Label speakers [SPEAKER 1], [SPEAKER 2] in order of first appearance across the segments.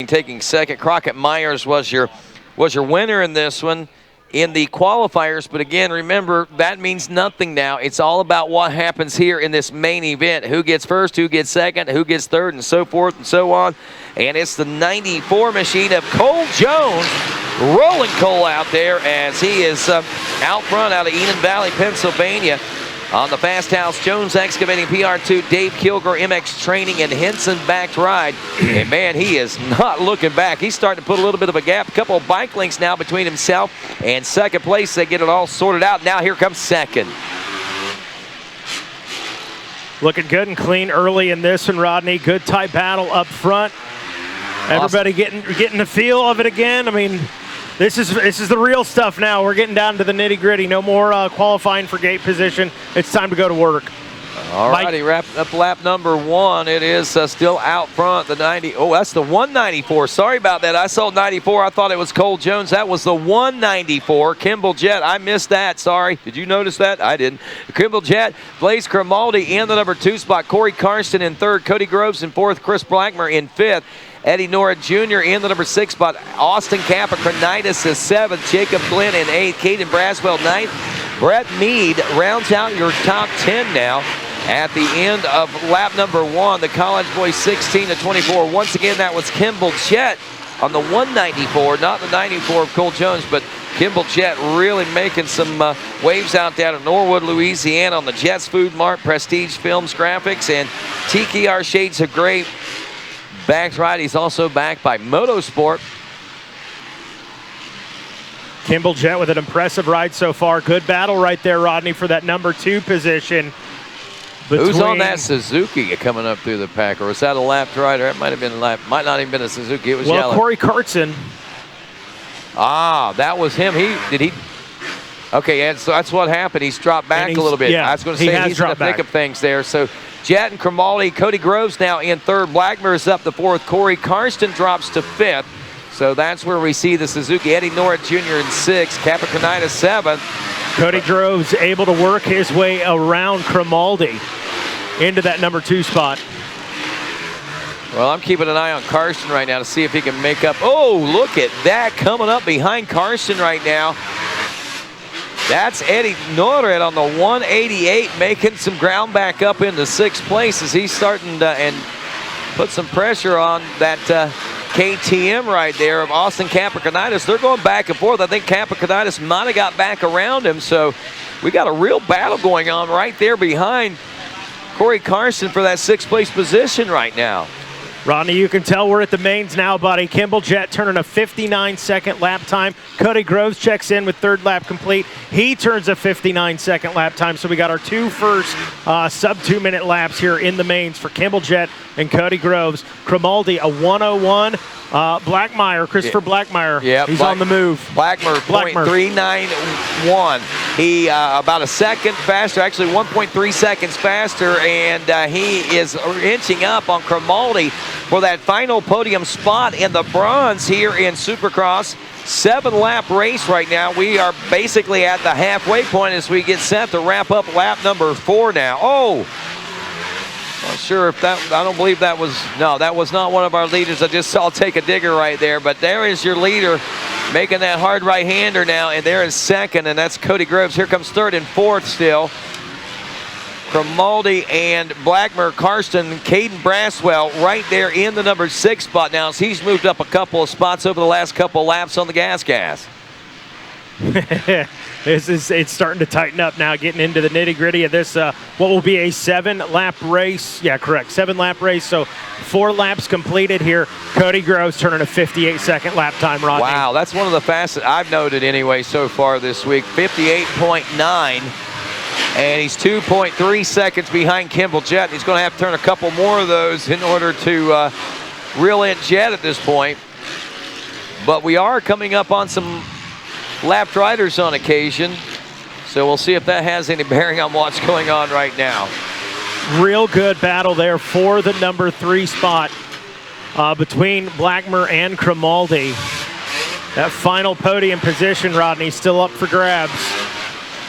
[SPEAKER 1] taking second. Crockett Myers was your winner in this one in the qualifiers, but again, remember, that means nothing now. It's all about what happens here in this main event. Who gets first, who gets second, who gets third, and so forth and so on. And it's the 94 machine of Cole Jones, rolling Cole out there as he is out front out of Enon Valley, Pennsylvania. On the Fast House, Jones Excavating, PR2, Dave Kilgore, MX Training, and Henson backed ride. And man, he is not looking back. He's starting to put a little bit of a gap. A couple of bike links now between himself and second place. They get it all sorted out. Now here comes second.
[SPEAKER 2] Looking good and clean early in this one, Rodney. Good tight battle up front. Everybody getting the feel of it again. I mean, this is the real stuff now. We're getting down to the nitty-gritty. No more qualifying for gate position. It's time to go to work.
[SPEAKER 1] All righty, wrapping up lap number one. It is still out front, the 90. Oh, that's the 194. Sorry about that. I saw 94. I thought it was Cole Jones. That was the 194. Kimball Jett. I missed that. Sorry. Did you notice that? I didn't. Kimball Jett, Blaze Grimaldi in the number 2 spot. Corey Karsten in third. Cody Groves in fourth. Chris Blackmer in fifth. Eddie Nora Jr. in the number 6 spot. Austin Capricornitis is 7th. Jacob Glenn in 8th. Caden Braswell 9th. Brett Mead rounds out your top 10 now at the end of lap number one. The College Boy 16 to 24. Once again, that was Kimball Jett on the 194, not the 94 of Cole Jones, but Kimball Jett really making some waves out down in Norwood, Louisiana on the Jets Food Mart, Prestige Films Graphics, and Tiki Our Shades of Gray. Backed ride. He's also backed by Motorsport.
[SPEAKER 2] Kimball Jett with an impressive ride so far. Good battle right there, Rodney, for that number 2 position.
[SPEAKER 1] Who's on that Suzuki coming up through the pack? Or was that a lapped rider? It might have been a lap. Might not even been a Suzuki. It was yellow.
[SPEAKER 2] Corey Karsten.
[SPEAKER 1] Ah, that was him. Okay, and so that's what happened. He's dropped back a little bit.
[SPEAKER 2] Yeah,
[SPEAKER 1] I was going to say he's in the thick of things there. So Jett and Grimaldi, Cody Groves now in third. Blackmer is up to fourth. Corey Karsten drops to fifth. So that's where we see the Suzuki. Eddie Nora Jr. in sixth. Capricornitis seventh.
[SPEAKER 2] Cody Groves able to work his way around Grimaldi into that number 2 spot.
[SPEAKER 1] Well, I'm keeping an eye on Karsten right now to see if he can make up. Oh, look at that coming up behind Karsten right now. That's Eddie Norred on the 188, making some ground back up into 6th place as he's starting to and put some pressure on that KTM right there of Austin Capricornitis. They're going back and forth. I think Capricornitis might have got back around him, so we got a real battle going on right there behind Corey Karsten for that 6th place position right now.
[SPEAKER 2] Rodney, you can tell we're at the mains now, buddy. Kimball Jett turning a 59-second lap time. Cody Groves checks in with 3rd lap complete. He turns a 59-second lap time. So we got our 2 first sub-2-minute laps here in the mains for Kimball Jett and Cody Groves. Grimaldi, a 101. Christopher Blackmeyer, he's on the move.
[SPEAKER 1] Blackmer, .391. He about a second faster, actually 1.3 seconds faster, and he is inching up on Grimaldi for that final podium spot in the bronze here in Supercross. 7-lap race right now. We are basically at the halfway point as we get set to wrap up lap number 4 now. Oh! Not sure if that, I don't believe that was, no, that was not one of our leaders. I just saw take a digger right there, but there is your leader making that hard right-hander now, and there is second, and that's Cody Groves. Here comes third and fourth still. Grimaldi and Blackmer, Karsten, Caden Braswell right there in the number 6 spot now as he's moved up a couple of spots over the last couple of laps on the gas.
[SPEAKER 2] It's starting to tighten up now, getting into the nitty-gritty of this, what will be a 7-lap race. Yeah, correct, 7-lap race. So 4 laps completed here. Cody Groves turning a 58-second lap time, Rodney.
[SPEAKER 1] Wow, that's one of the fastest I've noted anyway so far this week, 58.9. And he's 2.3 seconds behind Kimball Jett. He's going to have to turn a couple more of those in order to reel in Jett at this point. But we are coming up on some lapped riders on occasion, so we'll see if that has any bearing on what's going on right now.
[SPEAKER 2] Real good battle there for the number 3 spot between Blackmer and Grimaldi. That final podium position, Rodney, still up for grabs.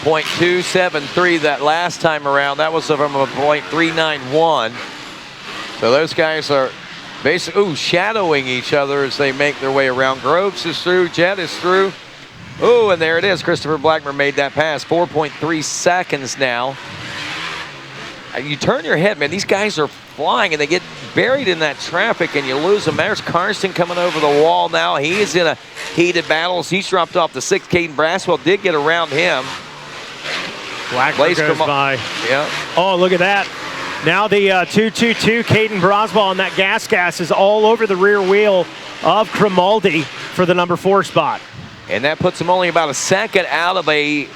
[SPEAKER 1] .273 that last time around. That was from a .391. So those guys are basically shadowing each other as they make their way around. Groves is through, Jett is through. Oh, and there it is. Christopher Blackmer made that pass. 4.3 seconds now. You turn your head, man. These guys are flying, and they get buried in that traffic, and you lose them. There's Karsten coming over the wall now. He is in a heated battle. He's dropped off the 6th. Caden Braswell did get around him.
[SPEAKER 2] Blackmer goes by.
[SPEAKER 1] Yeah.
[SPEAKER 2] Oh, look at that. Now the 222 Caden Braswell, and that gas is all over the rear wheel of Grimaldi for the number 4 spot.
[SPEAKER 1] And that puts him only about a second out of a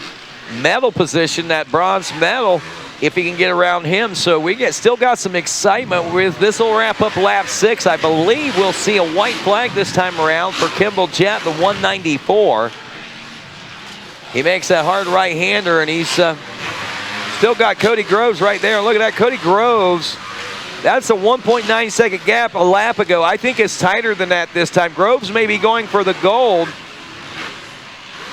[SPEAKER 1] medal position, that bronze medal, if he can get around him. So we still got some excitement with this. Will wrap up lap 6. I believe we'll see a white flag this time around for Kimball Jett, the 194. He makes that hard right-hander, and he's still got Cody Groves right there. Look at that, Cody Groves. That's a 1.9 second gap a lap ago. I think it's tighter than that this time. Groves may be going for the gold.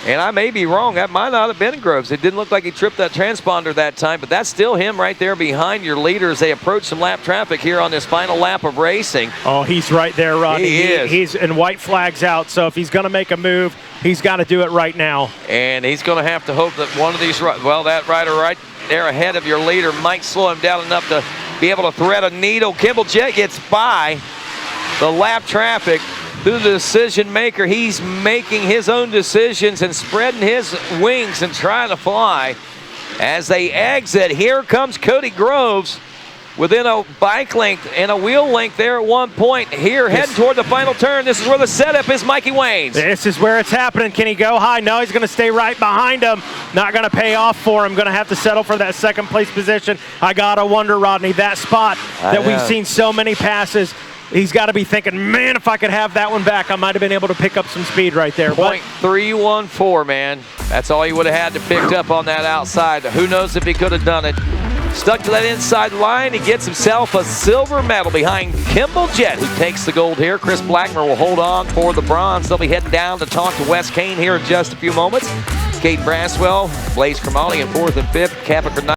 [SPEAKER 1] And I may be wrong. That might not have been Groves. It didn't look like he tripped that transponder that time, but that's still him right there behind your leader as they approach some lap traffic here on this final lap of racing.
[SPEAKER 2] Oh, he's right there, Rodney.
[SPEAKER 1] He is.
[SPEAKER 2] He's in white flags out, so if he's going to make a move, he's got to do it right now.
[SPEAKER 1] And he's going to have to hope that one of these, well, that rider right there ahead of your leader might slow him down enough to be able to thread a needle. Kimball Jett gets by the lap traffic. Through the decision maker, he's making his own decisions and spreading his wings and trying to fly. As they exit, here comes Cody Groves within a bike length and a wheel length there at one point. Here, heading toward the final turn. This is where the setup is, Mikey Waynes.
[SPEAKER 2] This is where it's happening. Can he go high? No, he's going to stay right behind him. Not going to pay off for him. Going to have to settle for that 2nd place position. I got to wonder, Rodney, that spot that we've seen so many passes, he's got to be thinking, man, if I could have that one back, I might have been able to pick up some speed right there.
[SPEAKER 1] .314, man. That's all he would have had to pick up on that outside. Who knows if he could have done it. Stuck to that inside line. He gets himself a silver medal behind Kimball Jett, who takes the gold here. Chris Blackmer will hold on for the bronze. They'll be heading down to talk to Wes Kane here in just a few moments. Caden Braswell, Blaze Grimaldi in 4th and 5th. Capricorn